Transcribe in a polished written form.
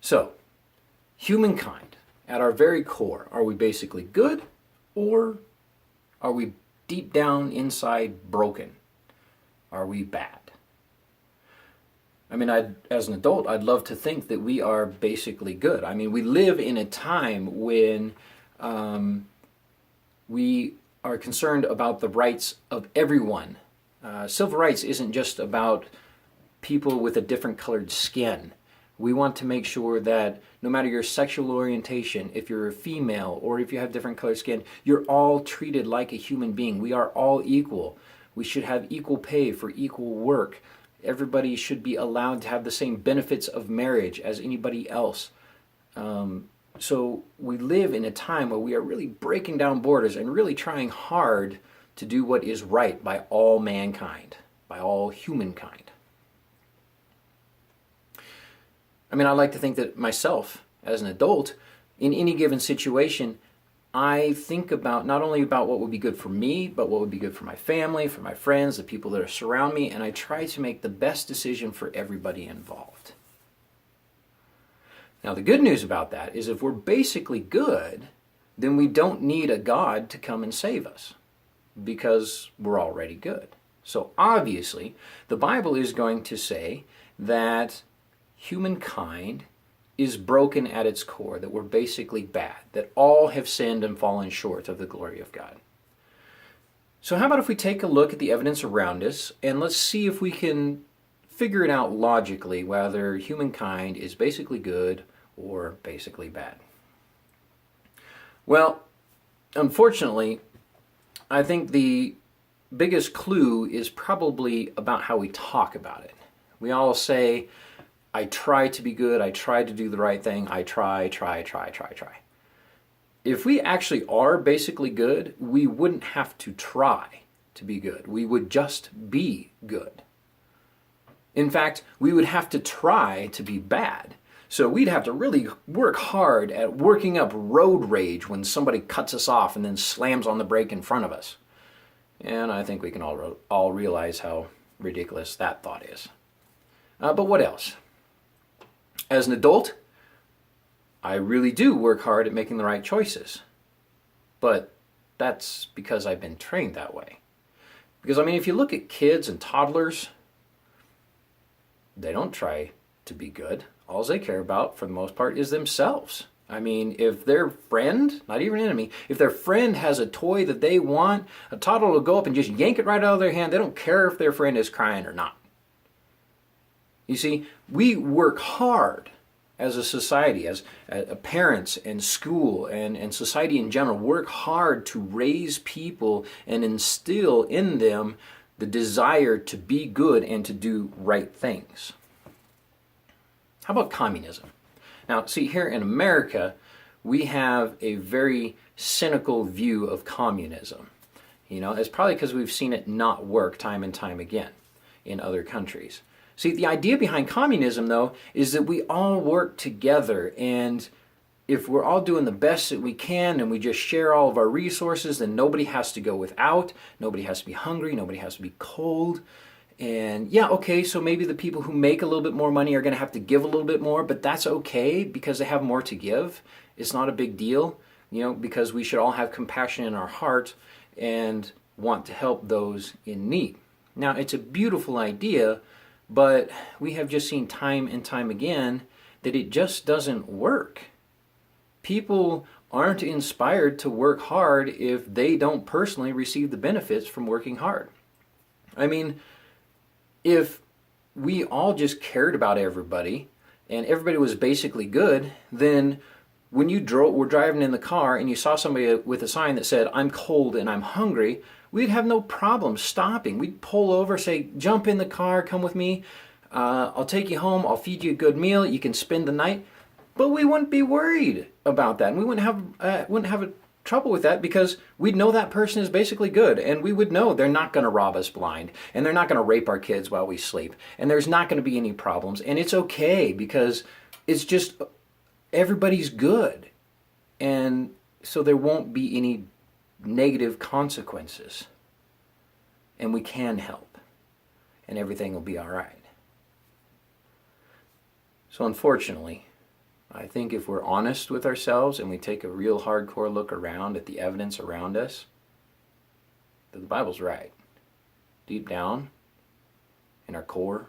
So, humankind, at our very core, are we basically good, or are we deep down inside broken? Are we bad? I mean, as an adult, I'd love to think that we are basically good. I mean, we live in a time when we are concerned about the rights of everyone. Civil rights isn't just about people with a different colored skin. We want to make sure that no matter your sexual orientation, if you're a female or if you have different colored skin, you're all treated like a human being. We are all equal. We should have equal pay for equal work. Everybody should be allowed to have the same benefits of marriage as anybody else. So we live in a time where we are really breaking down borders and really trying hard to do what is right by all mankind, by all humankind. I mean, I like to think that myself, as an adult, in any given situation, I think about not only about what would be good for me, but what would be good for my family, for my friends, the people that are surround me, and I try to make the best decision for everybody involved. Now, the good news about that is if we're basically good, then we don't need a God to come and save us, because we're already good. So obviously, the Bible is going to say that humankind is broken at its core, that we're basically bad, that all have sinned and fallen short of the glory of God. So how about if we take a look at the evidence around us and let's see if we can figure it out logically whether humankind is basically good or basically bad. Well, unfortunately, I think the biggest clue is probably about how we talk about it. We all say, I try to be good, I try to do the right thing, I try. If we actually are basically good, we wouldn't have to try to be good. We would just be good. In fact, we would have to try to be bad. So we'd have to really work hard at working up road rage when somebody cuts us off and then slams on the brake in front of us. And I think we can all realize how ridiculous that thought is. But what else? As an adult, I really do work hard at making the right choices. But that's because I've been trained that way. Because, I mean, if you look at kids and toddlers, they don't try to be good. All they care about, for the most part, is themselves. I mean, if their friend, not even enemy, if their friend has a toy that they want, a toddler will go up and just yank it right out of their hand. They don't care if their friend is crying or not. You see, we work hard as a society, as parents and school and society in general, work hard to raise people and instill in them the desire to be good and to do right things. How about communism? Now, see, here in America, we have a very cynical view of communism. You know, it's probably because we've seen it not work time and time again in other countries. See, the idea behind communism, though, is that we all work together, and if we're all doing the best that we can and we just share all of our resources, then nobody has to go without, nobody has to be hungry, nobody has to be cold. And yeah, okay, so maybe the people who make a little bit more money are going to have to give a little bit more, but that's okay because they have more to give. It's not a big deal, you know, because we should all have compassion in our heart and want to help those in need. Now, it's a beautiful idea, but we have just seen time and time again that it just doesn't work. People aren't inspired to work hard if they don't personally receive the benefits from working hard. I mean, if we all just cared about everybody and everybody was basically good, then when you were driving in the car and you saw somebody with a sign that said, I'm cold and I'm hungry, we'd have no problem stopping. We'd pull over, say, jump in the car, come with me. I'll take you home. I'll feed you a good meal. You can spend the night. But we wouldn't be worried about that. And we wouldn't have a trouble with that because we'd know that person is basically good. And we would know they're not going to rob us blind. And they're not going to rape our kids while we sleep. And there's not going to be any problems. And it's okay because it's just everybody's good. And so there won't be any negative consequences. And we can help. And everything will be all right. So unfortunately, I think if we're honest with ourselves and we take a real hardcore look around at the evidence around us, that the Bible's right. Deep down, in our core,